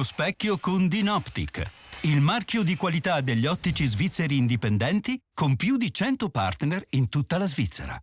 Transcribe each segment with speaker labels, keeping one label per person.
Speaker 1: Lo specchio con Dynoptic, il marchio di qualità degli ottici svizzeri indipendenti con più di 100 partner in tutta la Svizzera.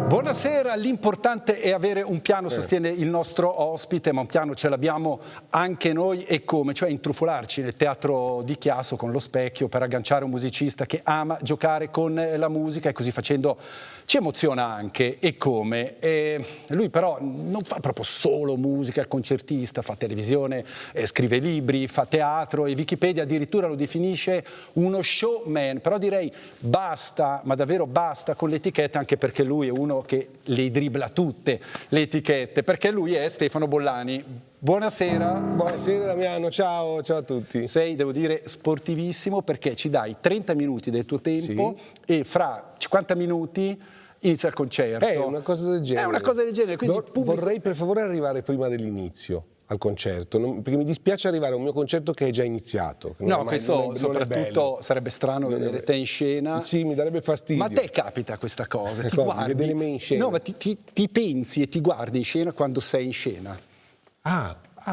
Speaker 2: Buonasera, l'importante è avere un piano, sostiene il nostro ospite, ma un piano ce l'abbiamo anche noi, e come? Cioè intrufolarci nel teatro di Chiasso con Lo Specchio per agganciare un musicista che ama giocare con la musica, e così facendo ci emoziona anche, e come. E lui però non fa proprio solo musica, è il concertista, fa televisione, scrive libri, fa teatro, e Wikipedia addirittura lo definisce uno showman, però direi basta, ma davvero basta con le etichette, anche perché lui è uno che le dribbla tutte le etichette, perché lui è Stefano Bollani. Buonasera.
Speaker 3: Buonasera Damiano, ciao a tutti.
Speaker 2: Sei, devo dire, sportivissimo, perché ci dai 30 minuti del tuo tempo, sì, e fra 50 minuti inizia il concerto.
Speaker 3: È una cosa del genere.
Speaker 2: È una cosa del genere. Quindi
Speaker 3: vorrei per favore arrivare prima dell'inizio al concerto, perché mi dispiace arrivare a un mio concerto che è già iniziato.
Speaker 2: No, questo soprattutto sarebbe strano vedere te in scena.
Speaker 3: Sì, mi darebbe fastidio.
Speaker 2: Ma a te capita questa cosa? Ti guardi,
Speaker 3: vedere me in scena?
Speaker 2: No, ma ti pensi e ti guardi in scena quando sei in scena?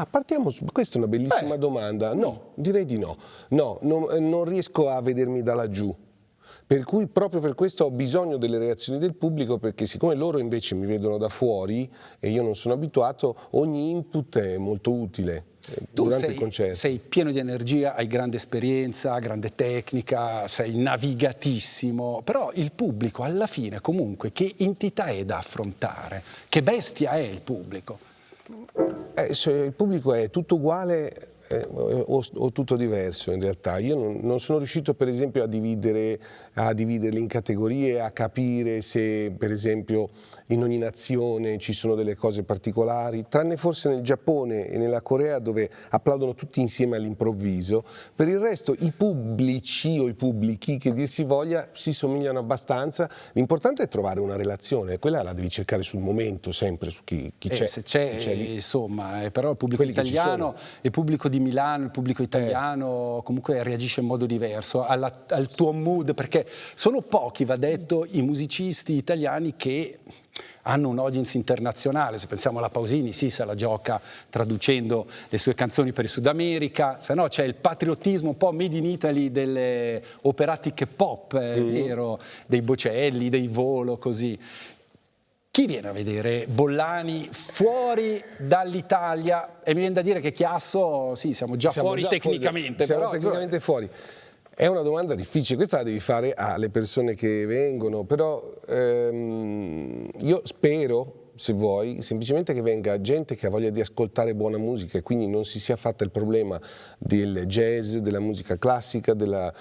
Speaker 3: Partiamo su... Questa è una bellissima domanda. No, direi di no. No, non riesco a vedermi da laggiù. Per cui proprio per questo ho bisogno delle reazioni del pubblico, perché siccome loro invece mi vedono da fuori e io non sono abituato, ogni input è molto utile durante il concerto.
Speaker 2: Sei pieno di energia, hai grande esperienza, grande tecnica, sei navigatissimo, però il pubblico alla fine comunque che entità è da affrontare? Che bestia è il pubblico?
Speaker 3: Il pubblico è tutto uguale o tutto diverso in realtà. Io non sono riuscito per esempio a dividerli in categorie, a capire se per esempio in ogni nazione ci sono delle cose particolari, tranne forse nel Giappone e nella Corea, dove applaudono tutti insieme all'improvviso. Per il resto i pubblici o i pubblichi, che dir si voglia, si somigliano abbastanza. L'importante è trovare una relazione, quella la devi cercare sul momento, sempre su chi c'è.
Speaker 2: Se c'è lì. Insomma, però il pubblico italiano, il pubblico di Milano, il pubblico italiano comunque reagisce in modo diverso al tuo mood, perché sono pochi, va detto, i musicisti italiani che hanno un audience internazionale. Se pensiamo alla Pausini, sì, se la gioca traducendo le sue canzoni per il Sud America, se no c'è il patriottismo un po' made in Italy delle operatiche pop, vero, dei Bocelli, dei Volo, così. Chi viene a vedere Bollani fuori dall'Italia? E mi viene da dire che Chiasso, sì, siamo già fuori tecnicamente.
Speaker 3: Siamo
Speaker 2: però,
Speaker 3: tecnicamente fuori. È una domanda difficile, questa la devi fare alle persone che vengono, però io spero, se vuoi, semplicemente che venga gente che ha voglia di ascoltare buona musica, e quindi non si sia fatta il problema del jazz, della musica classica, della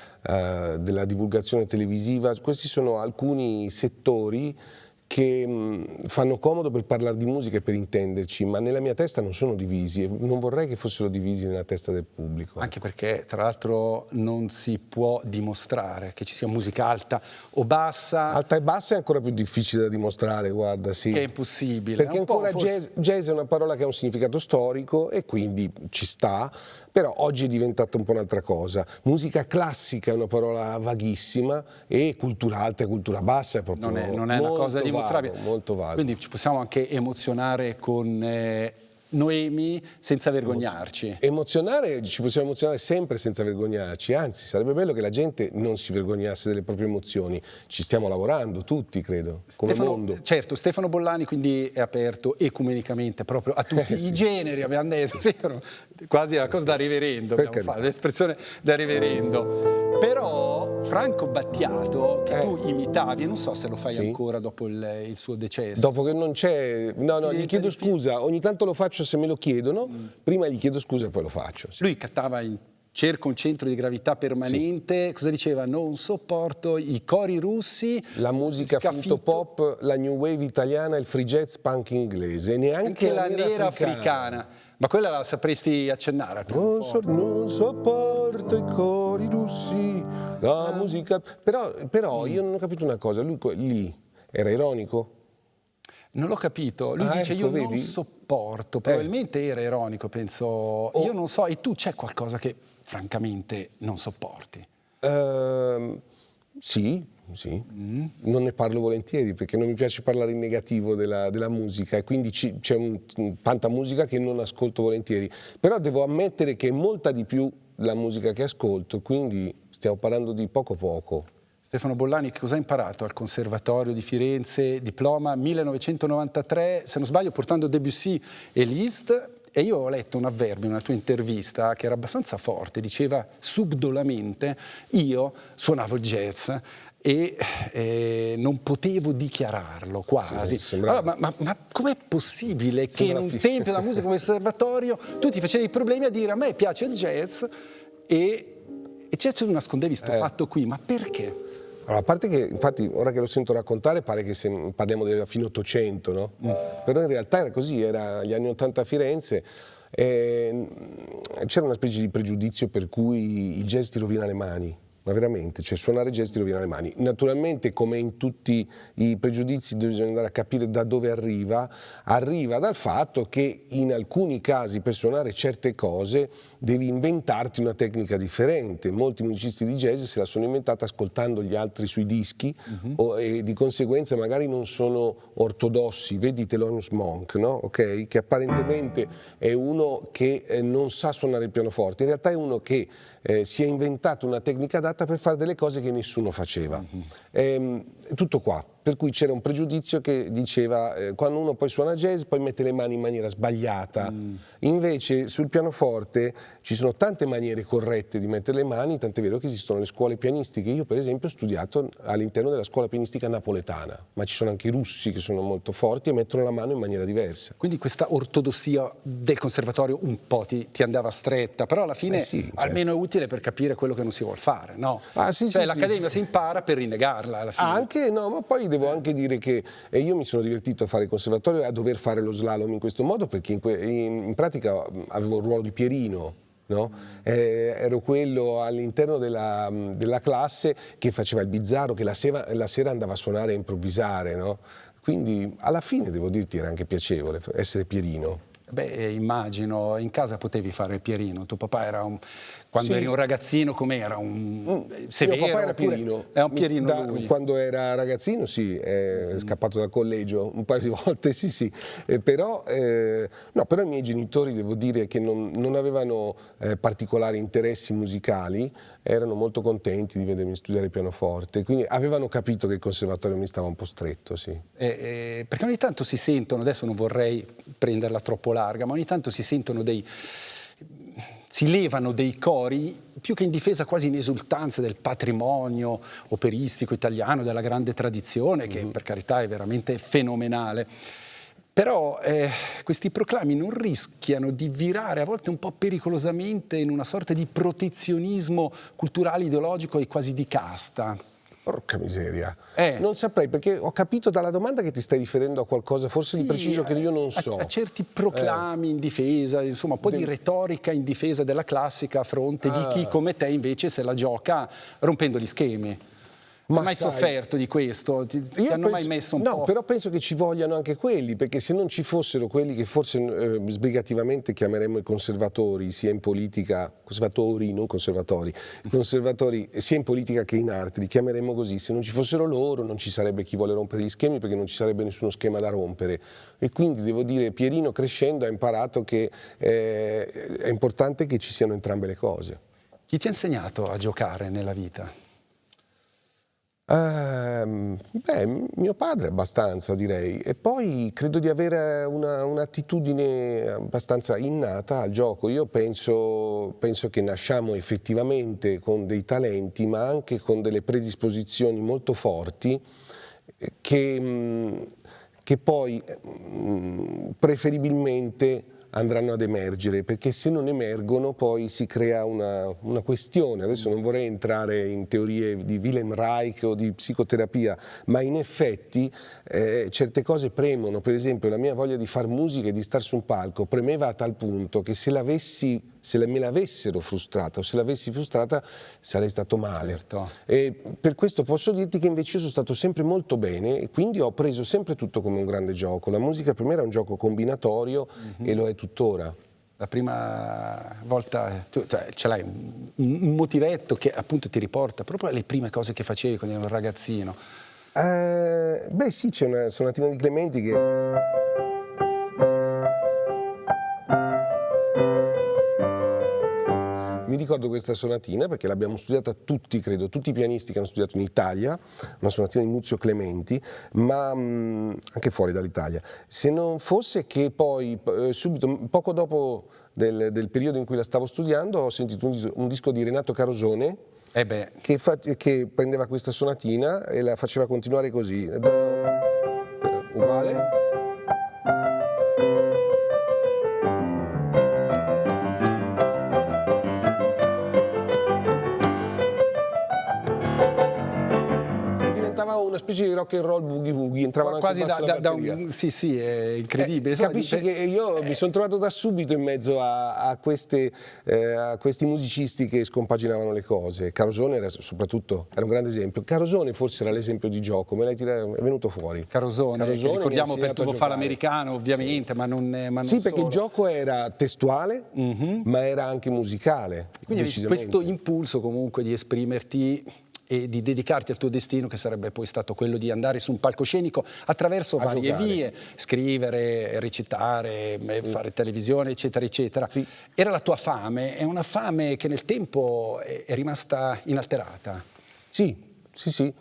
Speaker 3: divulgazione televisiva. Questi sono alcuni settori che fanno comodo per parlare di musica e per intenderci, ma nella mia testa non sono divisi, e non vorrei che fossero divisi nella testa del pubblico.
Speaker 2: Anche perché, tra l'altro, non si può dimostrare che ci sia musica alta o bassa.
Speaker 3: Alta e bassa è ancora più difficile da dimostrare, guarda, sì.
Speaker 2: Che è impossibile.
Speaker 3: Perché ancora jazz è una parola che ha un significato storico e quindi ci sta, però oggi è diventata un po' un'altra cosa. Musica classica è una parola vaghissima, e cultura alta e cultura bassa è proprio
Speaker 2: non è una cosa dimostrabile.
Speaker 3: Molto vago.
Speaker 2: Quindi ci possiamo anche emozionare con Noemi senza vergognarci.
Speaker 3: Ci possiamo emozionare sempre senza vergognarci, anzi sarebbe bello che la gente non si vergognasse delle proprie emozioni. Ci stiamo lavorando tutti, credo, come mondo.
Speaker 2: Certo, Stefano Bollani quindi è aperto ecumenicamente proprio a tutti i generi, abbiamo detto, sì, quasi la cosa da riverendo, l'espressione da riverendo. Però Franco Battiato, che tu imitavi, e non so se lo fai ancora dopo il suo decesso.
Speaker 3: Dopo che non c'è... No, gli chiedo scusa, ogni tanto lo faccio se me lo chiedono, prima gli chiedo scusa e poi lo faccio. Sì.
Speaker 2: Lui cantava in cerca un centro di gravità permanente, cosa diceva? Non sopporto i cori russi,
Speaker 3: la musica finto pop, la new wave italiana, il free jazz punk inglese, neanche
Speaker 2: la nera africana. Ma quella la sapresti accennare al pianoforte?
Speaker 3: Non sopporto i cori russi, la musica... Però io non ho capito una cosa, lui lì era ironico?
Speaker 2: Non l'ho capito, lui dice io non sopporto, probabilmente era ironico, penso, io non so, e tu c'è qualcosa che francamente non sopporti?
Speaker 3: Sì. Non ne parlo volentieri perché non mi piace parlare in negativo della musica e quindi c'è tanta musica che non ascolto volentieri, però devo ammettere che è molta di più la musica che ascolto, quindi stiamo parlando di poco.
Speaker 2: Stefano Bollani, che cosa ha imparato al Conservatorio di Firenze, diploma 1993, se non sbaglio portando Debussy e Liszt? E io ho letto un avverbio in una tua intervista che era abbastanza forte, diceva subdolamente: io suonavo il jazz e non potevo dichiararlo quasi. Allora, ma com'è possibile che in un tempio della musica come il Conservatorio tu ti facevi i problemi a dire a me piace il jazz e tu nascondevi sto fatto qui, ma perché?
Speaker 3: Allora, a parte che, infatti, ora che lo sento raccontare pare che parliamo della fine Ottocento, no? Però in realtà era così, era gli anni '80 a Firenze, c'era una specie di pregiudizio per cui il jazz ti rovina le mani. Ma veramente, cioè suonare jazz ti rovina le mani. Naturalmente, come in tutti i pregiudizi, bisogna andare a capire da dove arriva dal fatto che in alcuni casi per suonare certe cose devi inventarti una tecnica differente. Molti musicisti di jazz se la sono inventata ascoltando gli altri sui dischi e di conseguenza magari non sono ortodossi. Vedi Thelonious Monk, no? Okay? Che apparentemente è uno che non sa suonare il pianoforte, in realtà è uno che si è inventato una tecnica adatta per fare delle cose che nessuno faceva. Tutto qua. Per cui c'era un pregiudizio che diceva quando uno poi suona jazz poi mette le mani in maniera sbagliata. Invece sul pianoforte ci sono tante maniere corrette di mettere le mani, tant'è vero che esistono le scuole pianistiche. Io per esempio ho studiato all'interno della scuola pianistica napoletana, ma ci sono anche i russi che sono molto forti e mettono la mano in maniera diversa.
Speaker 2: Quindi questa ortodossia del conservatorio un po' ti andava stretta, però alla fine
Speaker 3: sì,
Speaker 2: almeno è utile per capire quello che non si vuol fare, no?
Speaker 3: Sì,
Speaker 2: l'accademia si impara per rinnegarla alla fine.
Speaker 3: Anche, no, ma poi devo anche dire che io mi sono divertito a fare il conservatorio e a dover fare lo slalom in questo modo perché in pratica avevo il ruolo di Pierino. No? Ero quello all'interno della classe che faceva il bizzarro, che la sera andava a suonare e improvvisare, no? Quindi alla fine devo dirti era anche piacevole essere Pierino.
Speaker 2: Beh, immagino, in casa potevi fare il Pierino, tuo papà era quando eri un ragazzino com'era? Severo?
Speaker 3: Mio papà era Pierino.
Speaker 2: È un Pierino lui.
Speaker 3: Quando era ragazzino sì, è scappato dal collegio un paio di volte, sì. Però i miei genitori devo dire che non avevano particolari interessi musicali, erano molto contenti di vedermi studiare il pianoforte, quindi avevano capito che il conservatorio mi stava un po' stretto, sì.
Speaker 2: Perché ogni tanto si sentono, adesso non vorrei prenderla troppo larga, ma ogni tanto si levano dei cori più che in difesa, quasi in esultanza del patrimonio operistico italiano, della grande tradizione, che per carità è veramente fenomenale. Però questi proclami non rischiano di virare a volte un po' pericolosamente in una sorta di protezionismo culturale, ideologico e quasi di casta?
Speaker 3: Porca miseria. Non saprei, perché ho capito dalla domanda che ti stai riferendo a qualcosa forse di preciso che io non so.
Speaker 2: A certi proclami in difesa, insomma un po' di retorica in difesa della classica a fronte di chi come te invece se la gioca rompendo gli schemi. Ma hai mai sofferto di questo? Ti hanno mai messo un po'?
Speaker 3: No, però penso che ci vogliano anche quelli, perché se non ci fossero quelli che forse sbrigativamente chiameremmo i conservatori, sia in politica, conservatori, non conservatori, i conservatori sia in politica che in arte, li chiameremmo così, se non ci fossero loro non ci sarebbe chi vuole rompere gli schemi, perché non ci sarebbe nessuno schema da rompere. E quindi devo dire, Pierino crescendo ha imparato che è importante che ci siano entrambe le cose.
Speaker 2: Chi ti ha insegnato a giocare nella vita?
Speaker 3: Mio padre abbastanza, direi, e poi credo di avere un'attitudine abbastanza innata al gioco. Io penso che nasciamo effettivamente con dei talenti, ma anche con delle predisposizioni molto forti che poi preferibilmente andranno ad emergere, perché se non emergono poi si crea una questione. Adesso non vorrei entrare in teorie di Wilhelm Reich o di psicoterapia, ma in effetti certe cose premono. Per esempio la mia voglia di far musica e di star su un palco premeva a tal punto che se me l'avessero frustrata o se l'avessi frustrata sarei stato male.
Speaker 2: Certo.
Speaker 3: E per questo posso dirti che invece io sono stato sempre molto bene e quindi ho preso sempre tutto come un grande gioco. La musica per me era un gioco combinatorio e lo è tuttora.
Speaker 2: La prima volta ce l'hai un motivetto che appunto ti riporta proprio alle prime cose che facevi quando eri un ragazzino.
Speaker 3: Beh sì, c'è una sonatina di Clementi che... Mi ricordo questa sonatina perché l'abbiamo studiata tutti, credo, tutti i pianisti che hanno studiato in Italia, una sonatina di Muzio Clementi, ma anche fuori dall'Italia. Se non fosse che poi, subito, poco dopo del periodo in cui la stavo studiando, ho sentito un disco di Renato Carosone che prendeva questa sonatina e la faceva continuare così. Uguale. Una specie di rock and roll boogie woogie, entravano
Speaker 2: quasi
Speaker 3: anche
Speaker 2: sì, è incredibile.
Speaker 3: Capisci che io mi sono trovato da subito in mezzo a questi musicisti che scompaginavano le cose. Carosone era un grande esempio. Carosone forse era l'esempio di gioco, è venuto fuori.
Speaker 2: Carosone ricordiamo per Tuvo fa l'americano ovviamente, sì. ma non
Speaker 3: sì, perché
Speaker 2: solo.
Speaker 3: Il gioco era testuale, ma era anche musicale.
Speaker 2: Quindi questo impulso comunque di esprimerti e di dedicarti al tuo destino, che sarebbe poi stato quello di andare su un palcoscenico attraverso varie vie, scrivere, recitare, fare televisione, eccetera, eccetera. Sì. Era la tua fame, è una fame che nel tempo è rimasta inalterata.
Speaker 3: Sì. Si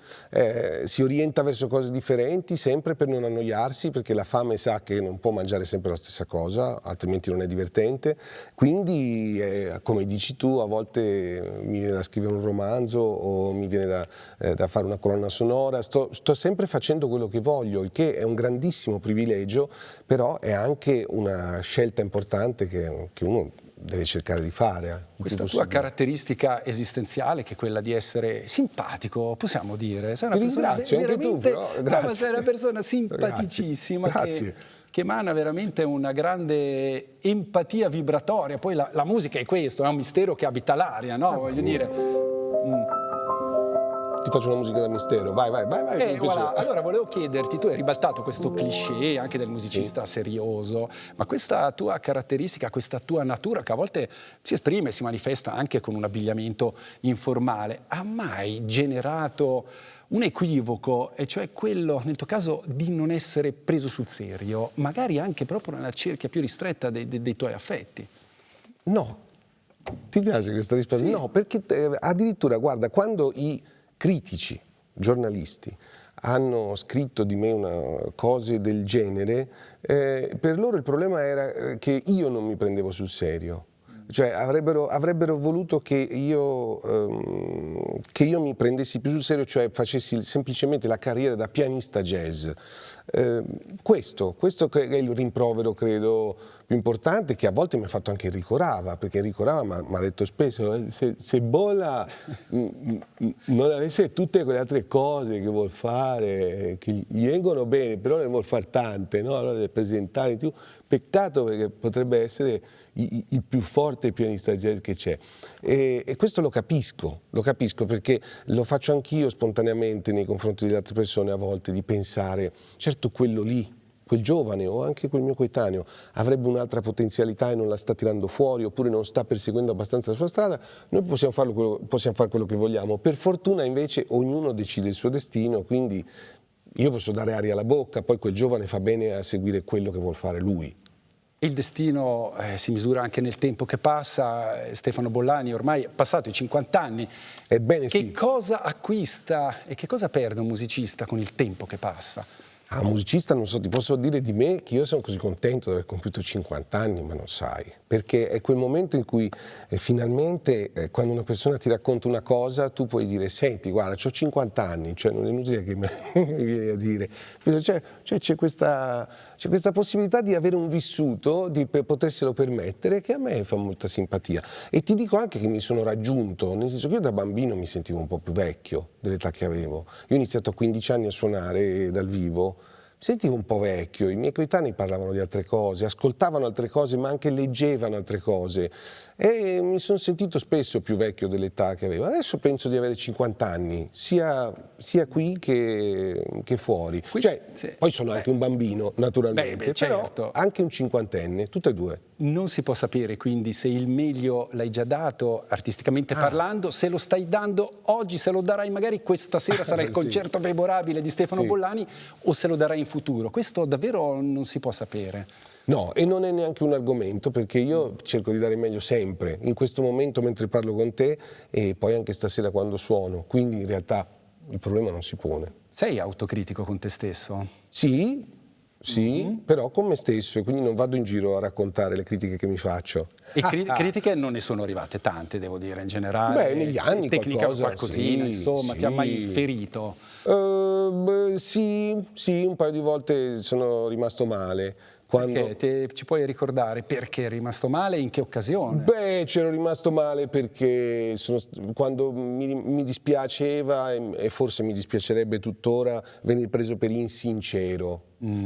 Speaker 3: orienta verso cose differenti sempre per non annoiarsi, perché la fame sa che non può mangiare sempre la stessa cosa, altrimenti non è divertente. Quindi, come dici tu, a volte mi viene da scrivere un romanzo o mi viene da fare una colonna sonora. Sto sempre facendo quello che voglio, il che è un grandissimo privilegio, però è anche una scelta importante che uno deve cercare di fare.
Speaker 2: Questa tua caratteristica esistenziale, che è quella di essere simpatico, possiamo dire. Sei una persona
Speaker 3: ringrazio, anche tu, però. Grazie.
Speaker 2: No, sei una persona simpaticissima.
Speaker 3: Grazie.
Speaker 2: Che emana veramente una grande empatia vibratoria. Poi la musica è questo, è un mistero che abita l'aria, no? Voglio dire...
Speaker 3: Ti faccio una musica da mistero, vai.
Speaker 2: Voilà. Allora volevo chiederti, tu hai ribaltato questo cliché anche del musicista serioso, ma questa tua caratteristica, questa tua natura che a volte si esprime, si manifesta anche con un abbigliamento informale, ha mai generato un equivoco, e cioè quello, nel tuo caso, di non essere preso sul serio, magari anche proprio nella cerchia più ristretta dei tuoi affetti?
Speaker 3: No. Ti piace questa risposta? Sì. No, perché addirittura, guarda, quando i critici, giornalisti, hanno scritto di me cose del genere, per loro il problema era che io non mi prendevo sul serio. Cioè avrebbero voluto che io mi prendessi più sul serio, cioè facessi semplicemente la carriera da pianista jazz. Questo che è il rimprovero, credo, più importante, che a volte mi ha fatto anche Enrico Rava, perché Enrico Rava mi ha detto spesso se Bolla non avesse tutte quelle altre cose che vuol fare, che gli vengono bene, però ne vuol fare tante, no? Allora deve presentare, peccato, perché potrebbe essere il più forte pianista jazz che c'è. E questo lo capisco perché lo faccio anch'io spontaneamente nei confronti delle altre persone, a volte, di pensare, certo quello lì, quel giovane o anche quel mio coetaneo avrebbe un'altra potenzialità e non la sta tirando fuori, oppure non sta perseguendo abbastanza la sua strada. Noi possiamo fare quello che vogliamo. Per fortuna invece ognuno decide il suo destino, quindi io posso dare aria alla bocca, poi quel giovane fa bene a seguire quello che vuol fare lui.
Speaker 2: Il destino si misura anche nel tempo che passa. Stefano Bollani ormai è passato i 50 anni.
Speaker 3: Ebbene sì.
Speaker 2: Che cosa acquista e che cosa perde un musicista con il tempo che passa?
Speaker 3: Un musicista, non so, ti posso dire di me che io sono così contento di aver compiuto 50 anni, ma non sai, perché è quel momento in cui finalmente quando una persona ti racconta una cosa tu puoi dire: senti, guarda, ho 50 anni, cioè non è inutile che mi vieni a dire, cioè c'è questa possibilità di avere un vissuto, di poterselo permettere, che a me fa molta simpatia. E ti dico anche che mi sono raggiunto, nel senso che io da bambino mi sentivo un po' più vecchio dell'età che avevo. Io ho iniziato a 15 anni a suonare dal vivo, sentivo un po' vecchio, i miei coetanei parlavano di altre cose, ascoltavano altre cose, ma anche leggevano altre cose e mi sono sentito spesso più vecchio dell'età che avevo. Adesso penso di avere 50 anni, sia qui che fuori. Cioè, poi sono anche un bambino, naturalmente,
Speaker 2: certo.
Speaker 3: però anche un cinquantenne, tutte e due.
Speaker 2: Non si può sapere quindi se il meglio l'hai già dato artisticamente parlando, se lo stai dando oggi, se lo darai magari questa sera, sarà il concerto memorabile di Stefano Bollani, o se lo darai in futuro. Questo davvero non si può sapere.
Speaker 3: No, e non è neanche un argomento, perché io cerco di dare il meglio sempre, in questo momento mentre parlo con te e poi anche stasera quando suono, quindi in realtà il problema non si pone.
Speaker 2: Sei autocritico con te stesso?
Speaker 3: Sì, però con me stesso, e quindi non vado in giro a raccontare le critiche che mi faccio.
Speaker 2: E critiche non ne sono arrivate tante, devo dire, in generale.
Speaker 3: Beh, negli anni
Speaker 2: qualcosina, insomma, ti ha mai ferito?
Speaker 3: Sì, un paio di volte sono rimasto male.
Speaker 2: Perché ci puoi ricordare perché è rimasto male, in che occasione?
Speaker 3: Beh, c'ero rimasto male perché quando mi dispiaceva, e forse mi dispiacerebbe tuttora, venire preso per insincero.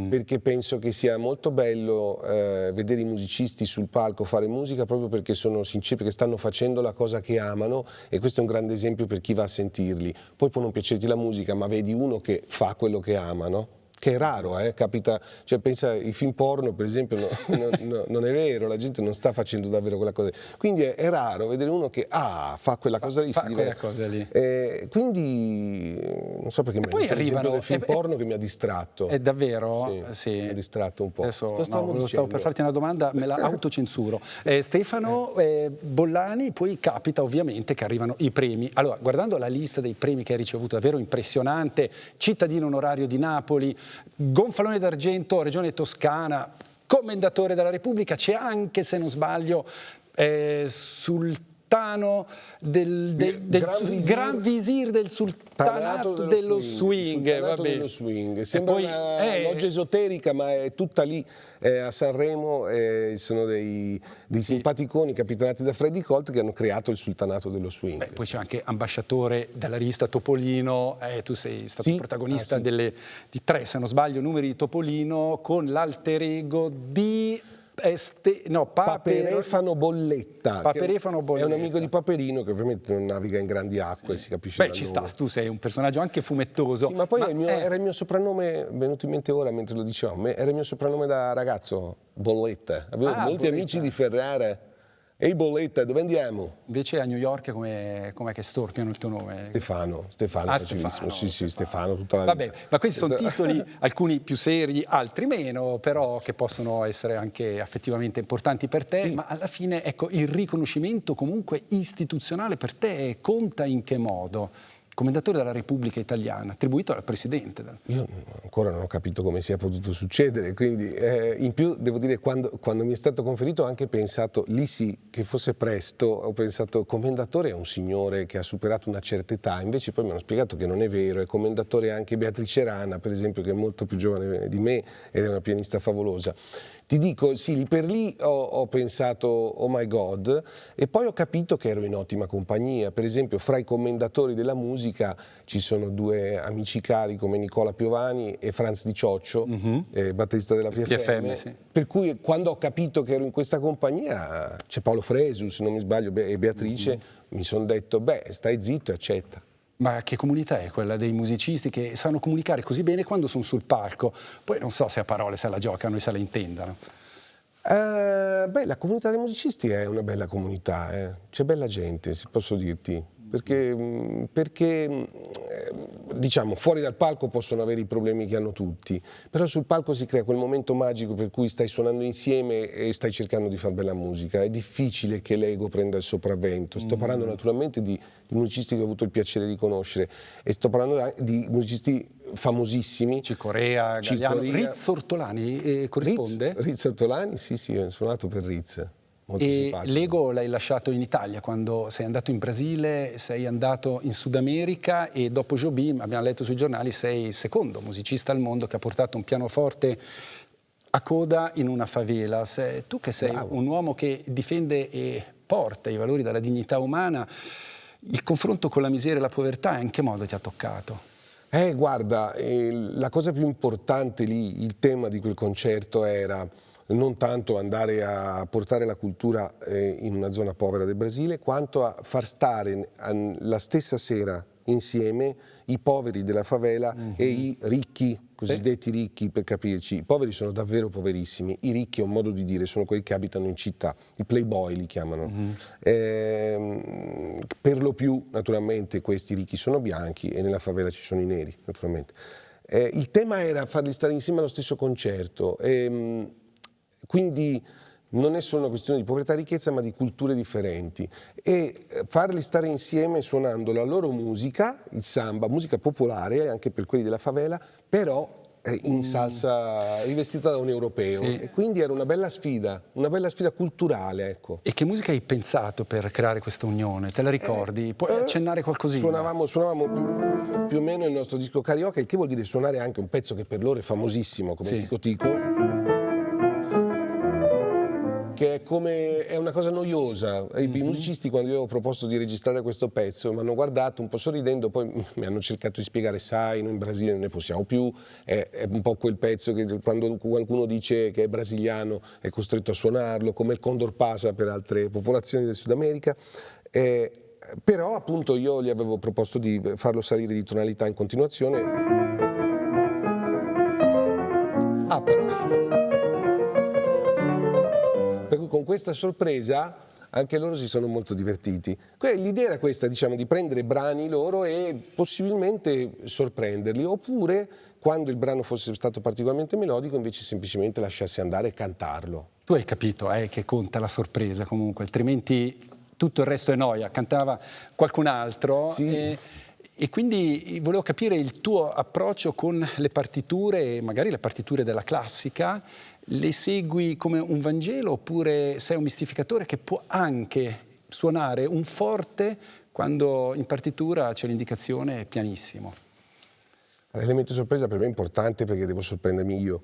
Speaker 3: Perché penso che sia molto bello vedere i musicisti sul palco fare musica proprio perché sono sinceri, perché stanno facendo la cosa che amano, e questo è un grande esempio per chi va a sentirli. Poi può non piacerti la musica, ma vedi uno che fa quello che ama, no? Che è raro, capita, cioè pensa ai film porno per esempio, non è vero, la gente non sta facendo davvero quella cosa, quindi è raro vedere uno che fa quella cosa lì, quindi non so perché
Speaker 2: poi arrivano
Speaker 3: del film porno che mi ha distratto.
Speaker 2: È davvero?
Speaker 3: Sì. Mi ha distratto un po'.
Speaker 2: Adesso stavo per farti una domanda, me la autocensuro. Stefano Bollani, poi capita ovviamente che arrivano i premi. Allora, guardando la lista dei premi che hai ricevuto, davvero impressionante: cittadino onorario di Napoli, Gonfalone d'Argento, Regione Toscana, Commendatore della Repubblica, c'è anche, se non sbaglio, Sultano Gran Visir del Sultanato dello Swing.
Speaker 3: Sembra una loggia esoterica, ma è tutta lì a Sanremo. Sono dei simpaticoni capitanati da Freddy Colt che hanno creato il Sultanato dello Swing.
Speaker 2: Poi c'è anche ambasciatore della rivista Topolino, tu sei stato protagonista di 3, se non sbaglio, numeri di Topolino con l'alter ego di
Speaker 3: Paperefano Bolletta.
Speaker 2: Paperefano Bolletta.
Speaker 3: È un amico di Paperino che ovviamente non naviga in grandi acque, si capisce.
Speaker 2: Beh, ci sta, tu sei un personaggio anche fumettoso.
Speaker 3: Sì, ma poi era il mio soprannome, venuto in mente ora mentre lo dicevamo, era il mio soprannome da ragazzo, Bolletta. Avevo molti amici di Ferrara. Ehi Bolletta, dove andiamo?
Speaker 2: Invece a New York com'è che storpiano il tuo nome?
Speaker 3: Stefano,
Speaker 2: Stefano.
Speaker 3: Sì, Stefano, tutta la vita.
Speaker 2: Vabbè, ma questi sono titoli, alcuni più seri, altri meno, però che possono essere anche affettivamente importanti per te, ma alla fine, ecco, il riconoscimento comunque istituzionale per te conta in che modo? Commendatore della Repubblica Italiana, attribuito dal Presidente.
Speaker 3: Io ancora non ho capito come sia potuto succedere, quindi in più devo dire quando mi è stato conferito ho anche pensato, lì sì, che fosse presto, ho pensato commendatore è un signore che ha superato una certa età, invece poi mi hanno spiegato che non è vero, è commendatore anche Beatrice Rana, per esempio, che è molto più giovane di me ed è una pianista favolosa. Ti dico, sì, lì per lì ho pensato, oh my God, e poi ho capito che ero in ottima compagnia. Per esempio, fra i commendatori della musica ci sono 2 amici cari come Nicola Piovani e Franz Di Cioccio, batterista della PFM.
Speaker 2: Sì.
Speaker 3: Per cui quando ho capito che ero in questa compagnia, c'è Paolo Fresu, se non mi sbaglio, e Beatrice, mi sono detto, stai zitto e accetta.
Speaker 2: Ma che comunità è quella dei musicisti che sanno comunicare così bene quando sono sul palco? Poi non so se a parole se la giocano e se la intendano.
Speaker 3: La comunità dei musicisti è una bella comunità, c'è bella gente, posso dirti, perché diciamo fuori dal palco possono avere i problemi che hanno tutti, però sul palco si crea quel momento magico per cui stai suonando insieme e stai cercando di fare bella musica. È difficile che l'ego prenda il sopravvento. Sto parlando naturalmente di musicisti che ho avuto il piacere di conoscere e sto parlando di musicisti famosissimi.
Speaker 2: Cicorea, Gagliano, Riz Ortolani corrisponde?
Speaker 3: Riz Ortolani, sì, ho suonato per Riz.
Speaker 2: E l'ego l'hai lasciato in Italia quando sei andato in Brasile, sei andato in Sud America e dopo Jobim, abbiamo letto sui giornali, sei il secondo musicista al mondo che ha portato un pianoforte a coda in una favela. Tu che sei un uomo che difende e porta i valori della dignità umana, il confronto con la miseria e la povertà in che modo ti ha toccato?
Speaker 3: Guarda, la cosa più importante lì, il tema di quel concerto era non tanto andare a portare la cultura in una zona povera del Brasile, quanto a far stare la stessa sera insieme i poveri della favela e i ricchi, cosiddetti ricchi per capirci. I poveri sono davvero poverissimi, i ricchi è un modo di dire, sono quelli che abitano in città, i playboy li chiamano. Per lo più naturalmente questi ricchi sono bianchi e nella favela ci sono i neri naturalmente. Il tema era farli stare insieme allo stesso concerto, quindi non è solo una questione di povertà e ricchezza, ma di culture differenti, e farli stare insieme suonando la loro musica, il samba, musica popolare anche per quelli della favela, però in salsa rivestita da un europeo, e quindi era una bella sfida culturale, ecco.
Speaker 2: E che musica hai pensato per creare questa unione? Te la ricordi? Puoi accennare qualcosina?
Speaker 3: Suonavamo più o meno il nostro disco Carioca, il che vuol dire suonare anche un pezzo che per loro è famosissimo, come Tico Tico, che è una cosa noiosa. I musicisti, quando io ho proposto di registrare questo pezzo, mi hanno guardato un po' sorridendo, poi mi hanno cercato di spiegare: sai, noi in Brasile non ne possiamo più, è un po' quel pezzo che quando qualcuno dice che è brasiliano è costretto a suonarlo, come il Condor Pasa per altre popolazioni del Sud America. Però appunto io gli avevo proposto di farlo salire di tonalità in continuazione. Per cui con questa sorpresa anche loro si sono molto divertiti. L'idea era questa, diciamo, di prendere brani loro e possibilmente sorprenderli, oppure quando il brano fosse stato particolarmente melodico invece semplicemente lasciarsi andare e cantarlo.
Speaker 2: Tu hai capito che conta la sorpresa comunque, altrimenti tutto il resto è noia. Cantava qualcun altro.
Speaker 3: Sì.
Speaker 2: E quindi volevo capire il tuo approccio con le partiture, magari le partiture della classica. Le segui come un Vangelo oppure sei un mistificatore che può anche suonare un forte quando in partitura c'è l'indicazione pianissimo?
Speaker 3: L'elemento sorpresa per me è importante perché devo sorprendermi io.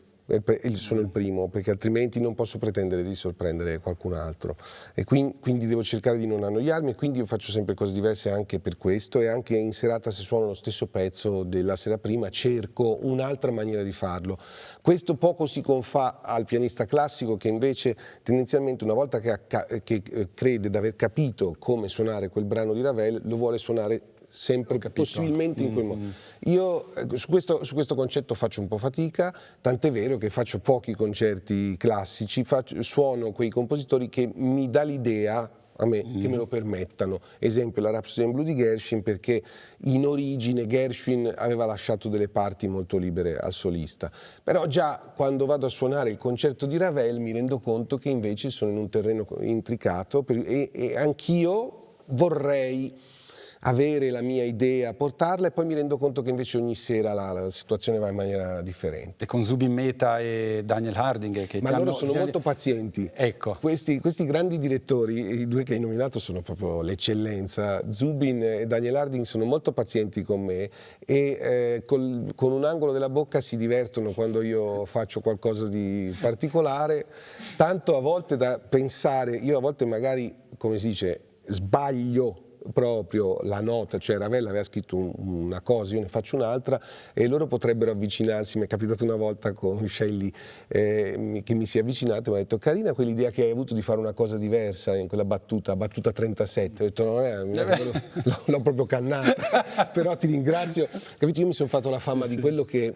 Speaker 3: Sono il primo, perché altrimenti non posso pretendere di sorprendere qualcun altro, e quindi devo cercare di non annoiarmi, e quindi io faccio sempre cose diverse anche per questo, e anche in serata, se suono lo stesso pezzo della sera prima, cerco un'altra maniera di farlo. Questo poco si confà al pianista classico, che invece tendenzialmente una volta che crede di aver capito come suonare quel brano di Ravel, lo vuole suonare sempre possibilmente in quel modo. Io su questo concetto faccio un po' fatica, tant'è vero che faccio pochi concerti classici, suono quei compositori che mi dà l'idea a me, che me lo permettano. Esempio la Rhapsody in Blue di Gershwin, perché in origine Gershwin aveva lasciato delle parti molto libere al solista, però già quando vado a suonare il concerto di Ravel mi rendo conto che invece sono in un terreno intricato, e anch'io vorrei avere la mia idea, portarla, e poi mi rendo conto che invece ogni sera la situazione va in maniera differente.
Speaker 2: E con Zubin Mehta e Daniel Harding che
Speaker 3: ma loro sono molto pazienti.
Speaker 2: Ecco.
Speaker 3: Questi grandi direttori, i due che hai nominato, sono proprio l'eccellenza. Zubin e Daniel Harding sono molto pazienti con me, e con un angolo della bocca si divertono quando io faccio qualcosa di particolare, tanto a volte da pensare, io a volte magari, come si dice, sbaglio proprio la nota, cioè Ravel aveva scritto una cosa, io ne faccio un'altra, e loro potrebbero avvicinarsi. Mi è capitato una volta con Shelley che mi si è avvicinato e mi ha detto: carina quell'idea che hai avuto di fare una cosa diversa in quella battuta 37. Ho detto: l'ho proprio cannata, però ti ringrazio. Capito? Io mi sono fatto la fama di quello che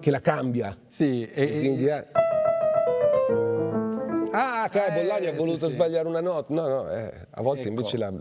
Speaker 3: la cambia.
Speaker 2: Sì,
Speaker 3: quindi Bollani ha voluto sbagliare una nota. No, a volte invece la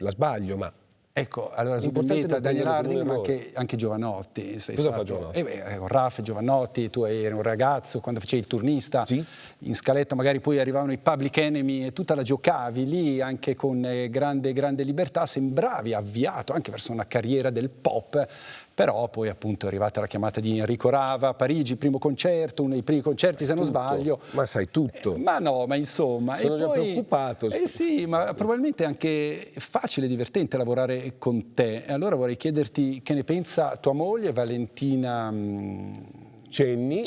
Speaker 3: sbaglio, ma
Speaker 2: Ecco, allora Zubin, Daniel Harding, ma anche Giovanotti.
Speaker 3: Cosa fa Giovanotti?
Speaker 2: Con Raffa e Giovanotti, tu eri un ragazzo quando facevi il turnista,
Speaker 3: sì?
Speaker 2: In scaletta magari poi arrivavano i Public Enemy e tutta la giocavi lì anche con grande libertà, sembravi avviato anche verso una carriera del pop, però poi appunto è arrivata la chiamata di Enrico Rava a Parigi, primo concerto, uno dei primi concerti se non sbaglio.
Speaker 3: Ma sai tutto.
Speaker 2: Ma no, ma insomma.
Speaker 3: Sono già preoccupato.
Speaker 2: Sì, ma probabilmente è anche facile e divertente lavorare con te. E allora vorrei chiederti che ne pensa tua moglie Valentina
Speaker 3: Cenni.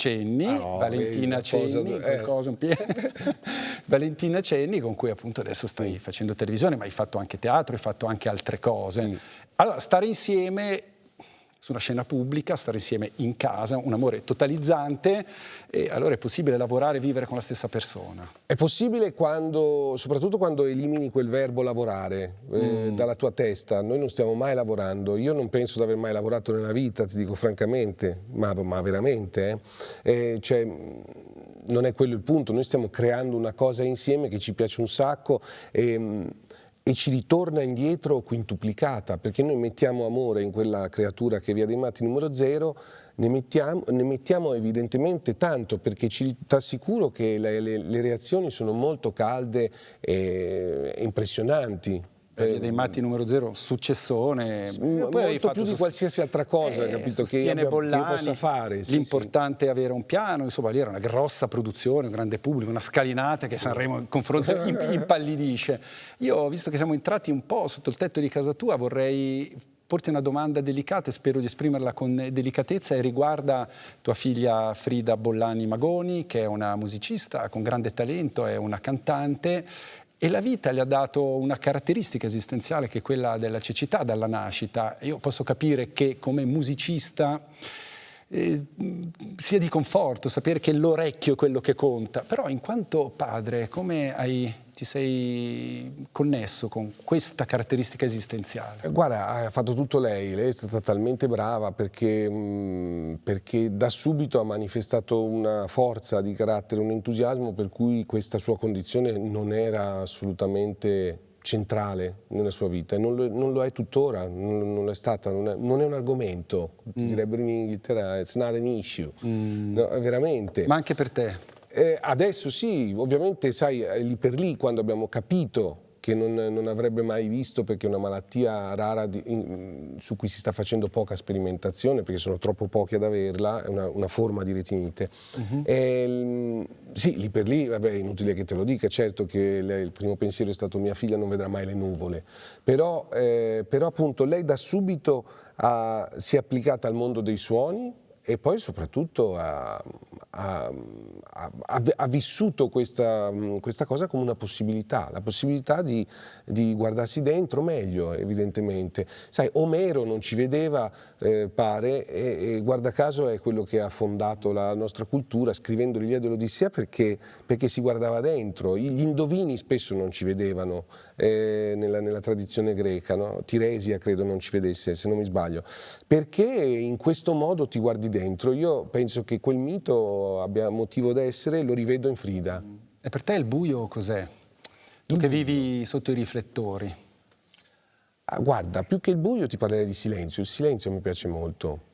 Speaker 2: Valentina Cenni, Valentina Cenni, con cui appunto adesso stai facendo televisione, ma hai fatto anche teatro, hai fatto anche altre cose.
Speaker 3: Sì.
Speaker 2: Allora, stare insieme su una scena pubblica, stare insieme in casa, un amore totalizzante, e allora è possibile lavorare e vivere con la stessa persona.
Speaker 3: È possibile soprattutto quando elimini quel verbo lavorare dalla tua testa. Noi non stiamo mai lavorando, io non penso di aver mai lavorato nella vita, ti dico francamente, ma veramente. Cioè, non è quello il punto, noi stiamo creando una cosa insieme che ci piace un sacco e ci ritorna indietro quintuplicata, perché noi mettiamo amore in quella creatura che è Via dei Matti numero 0, ne mettiamo evidentemente tanto, perché ci assicuro che le reazioni sono molto calde e impressionanti.
Speaker 2: Via dei Matti numero 0, successone,
Speaker 3: molto più di qualsiasi altra cosa, capito, che io possa fare.
Speaker 2: L'importante è avere un piano, insomma lì era una grossa produzione, un grande pubblico, una scalinata che Sanremo in confronto impallidisce. Io, visto che siamo entrati un po' sotto il tetto di casa tua, vorrei porti una domanda delicata e spero di esprimerla con delicatezza, e riguarda tua figlia Frida Bollani Magoni, che è una musicista con grande talento, è una cantante, e la vita le ha dato una caratteristica esistenziale che è quella della cecità dalla nascita. Io posso capire che come musicista sia di conforto sapere che l'orecchio è quello che conta, però in quanto padre come ti sei connesso con questa caratteristica esistenziale?
Speaker 3: Guarda, ha fatto tutto lei è stata talmente brava perché da subito ha manifestato una forza di carattere, un entusiasmo per cui questa sua condizione non era assolutamente centrale nella sua vita, e non lo è tuttora, non è stata, non è un argomento, ti direbbero in Inghilterra, it's not an issue, no, veramente.
Speaker 2: Ma anche per te?
Speaker 3: Adesso sì, ovviamente sai, lì per lì, quando abbiamo capito che non avrebbe mai visto, perché è una malattia rara su cui si sta facendo poca sperimentazione, perché sono troppo pochi ad averla, è una forma di retinite. Sì, lì per lì, vabbè, è inutile che te lo dica, certo che il primo pensiero è stato mia figlia non vedrà mai le nuvole, però appunto lei da subito si è applicata al mondo dei suoni, e poi soprattutto ha vissuto questa cosa come una possibilità, la possibilità di guardarsi dentro meglio, evidentemente. Sai, Omero non ci vedeva, pare, e guarda caso è quello che ha fondato la nostra cultura scrivendo l'Iliade e l'Odissea, perché si guardava dentro. Gli indovini spesso non ci vedevano nella tradizione greca, no? Tiresia credo non ci vedesse, se non mi sbaglio, perché in questo modo ti guardi dentro. Io penso che quel mito abbia motivo d'essere, lo rivedo in Frida.
Speaker 2: E per te il buio cos'è? Tu che vivi sotto i riflettori.
Speaker 3: Guarda, più che il buio ti parlerei di silenzio. Il silenzio mi piace molto.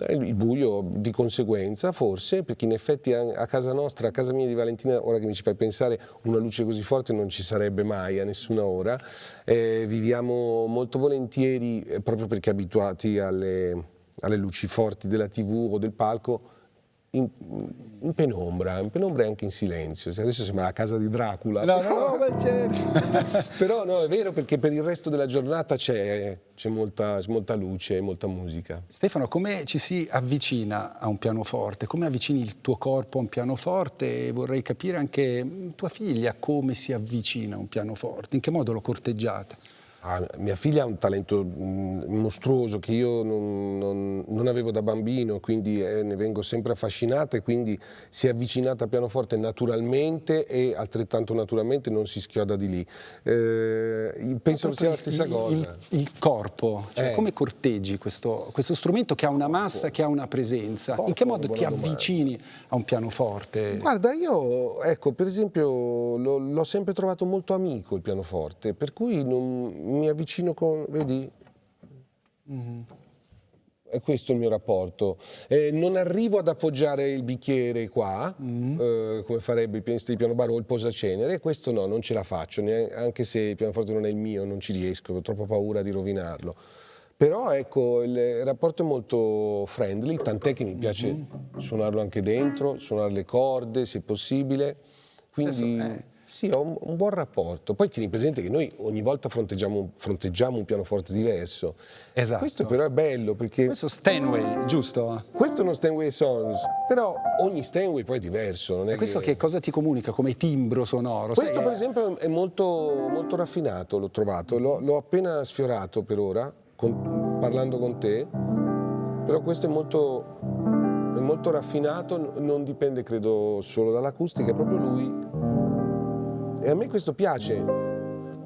Speaker 3: Il buio di conseguenza, forse, perché in effetti a casa nostra, a casa mia di Valentina, ora che mi ci fai pensare, una luce così forte non ci sarebbe mai a nessuna ora. Viviamo molto volentieri, proprio perché abituati alle luci forti della TV o del palco, in penombra e anche in silenzio. Adesso sembra la casa di Dracula.
Speaker 2: No, ma certo.
Speaker 3: Però no, è vero, perché per il resto della giornata c'è molta luce e molta musica.
Speaker 2: Stefano, come ci si avvicina a un pianoforte? Come avvicini il tuo corpo a un pianoforte? E vorrei capire anche tua figlia come si avvicina a un pianoforte, in che modo lo corteggiate?
Speaker 3: Mia figlia ha un talento mostruoso che io non avevo da bambino, quindi ne vengo sempre affascinata, e quindi si è avvicinata al pianoforte naturalmente, e altrettanto naturalmente non si schioda di lì. Penso sia la stessa cosa.
Speaker 2: Il corpo, cioè come corteggi questo strumento che ha una massa, che ha una presenza? In che modo ti avvicini a un pianoforte?
Speaker 3: Guarda, io, ecco, per esempio, l'ho sempre trovato molto amico il pianoforte, per cui mi avvicino vedi? È questo il mio rapporto. Non arrivo ad appoggiare il bicchiere qua, come farebbe il pianista di piano bar o il posacenere, questo no, non ce la faccio, anche se il pianoforte non è il mio, non ci riesco, ho troppa paura di rovinarlo. Però ecco, il rapporto è molto friendly, tant'è che mi piace suonarlo anche dentro, suonare le corde se possibile, quindi sì, ho un buon rapporto. Poi tieni presente che noi ogni volta fronteggiamo un pianoforte diverso.
Speaker 2: Esatto.
Speaker 3: Questo però è bello, perché...
Speaker 2: Questo Steinway, giusto?
Speaker 3: Questo è uno Steinway Songs, però ogni Steinway poi è diverso. Non è
Speaker 2: questo che cosa ti comunica come timbro sonoro?
Speaker 3: Questo per esempio è molto, molto raffinato, l'ho trovato, l'ho appena sfiorato per ora, parlando con te, Però questo è molto raffinato, non dipende credo solo dall'acustica, è proprio lui. E a me questo piace.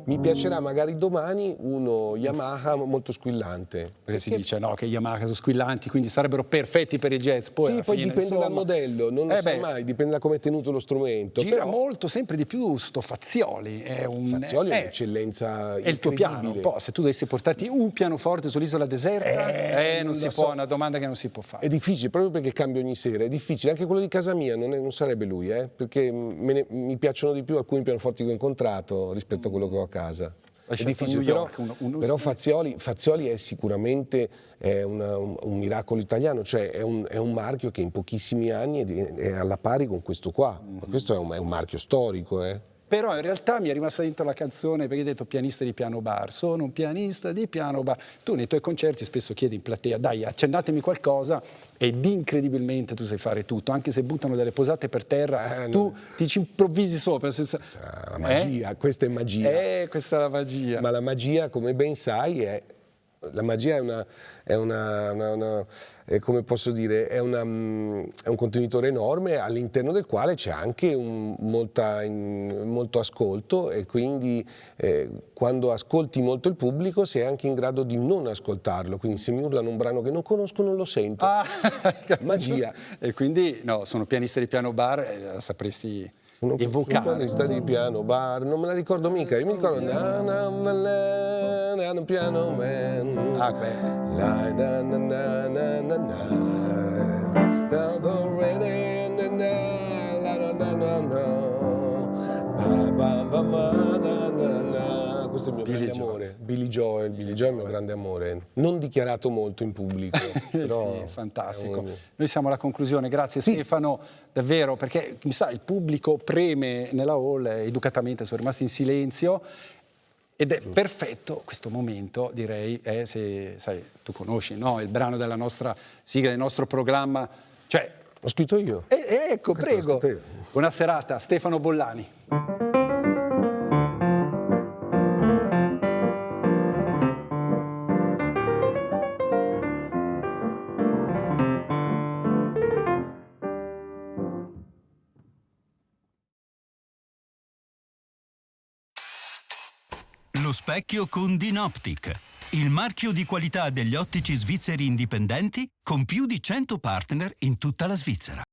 Speaker 3: Mi piacerà magari domani uno Yamaha molto squillante.
Speaker 2: Perché si dice no, che Yamaha sono squillanti, quindi sarebbero perfetti per i jazz. Poi,
Speaker 3: Sì,
Speaker 2: alla
Speaker 3: poi
Speaker 2: fine,
Speaker 3: dipende
Speaker 2: insomma,
Speaker 3: dal modello, non lo sai mai, dipende da come è tenuto lo strumento.
Speaker 2: Gira
Speaker 3: Però
Speaker 2: molto, sempre di più sto Fazioli.
Speaker 3: Fazioli è un'eccellenza
Speaker 2: è il tuo piano. Un po', se tu dovessi portarti un pianoforte sull'isola deserta, non si può, è una domanda che non si può fare.
Speaker 3: È difficile, proprio perché cambia ogni sera, è difficile. Anche quello di casa mia non sarebbe lui, perché mi piacciono di più alcuni pianoforti che ho incontrato rispetto a quello che ho a casa. È difficile,
Speaker 2: New York,
Speaker 3: però Fazioli è sicuramente un miracolo italiano, cioè è un marchio che in pochissimi anni è alla pari con questo qua. Questo è un marchio storico.
Speaker 2: Però in realtà mi è rimasta dentro la canzone perché hai detto pianista di piano bar, sono un pianista di piano bar. Tu nei tuoi concerti spesso chiedi in platea, dai, accennatemi qualcosa, ed incredibilmente tu sai fare tutto, anche se buttano delle posate per terra, tu ti ci improvvisi sopra. Senza...
Speaker 3: La magia, questa è magia.
Speaker 2: Questa è la magia.
Speaker 3: Ma la magia, come ben sai, la magia come posso dire, è un contenitore enorme all'interno del quale c'è anche molto ascolto, e quindi quando ascolti molto il pubblico sei anche in grado di non ascoltarlo, quindi se mi urlano un brano che non conosco non lo sento. Magia.
Speaker 2: E quindi no, sono pianista di piano bar, la sapresti evocare.
Speaker 3: Sono pianista di piano bar, non me la ricordo mica, io mi ricordo piano man. Questo è il mio grande amore. Billy Joel è il mio grande amore, non dichiarato molto in pubblico. Però
Speaker 2: sì, fantastico. Noi siamo alla conclusione, grazie Stefano, davvero, perché mi sa il pubblico preme nella hall, educatamente sono rimasti in silenzio. Ed è perfetto questo momento, direi, se sai, tu conosci, no? Il brano della nostra sigla, del nostro programma. Cioè,
Speaker 3: l'ho scritto io.
Speaker 2: Ecco, prego. Buona serata, Stefano Bollani.
Speaker 1: Lo specchio con Dinoptic, il marchio di qualità degli ottici svizzeri indipendenti con più di 100 partner in tutta la Svizzera.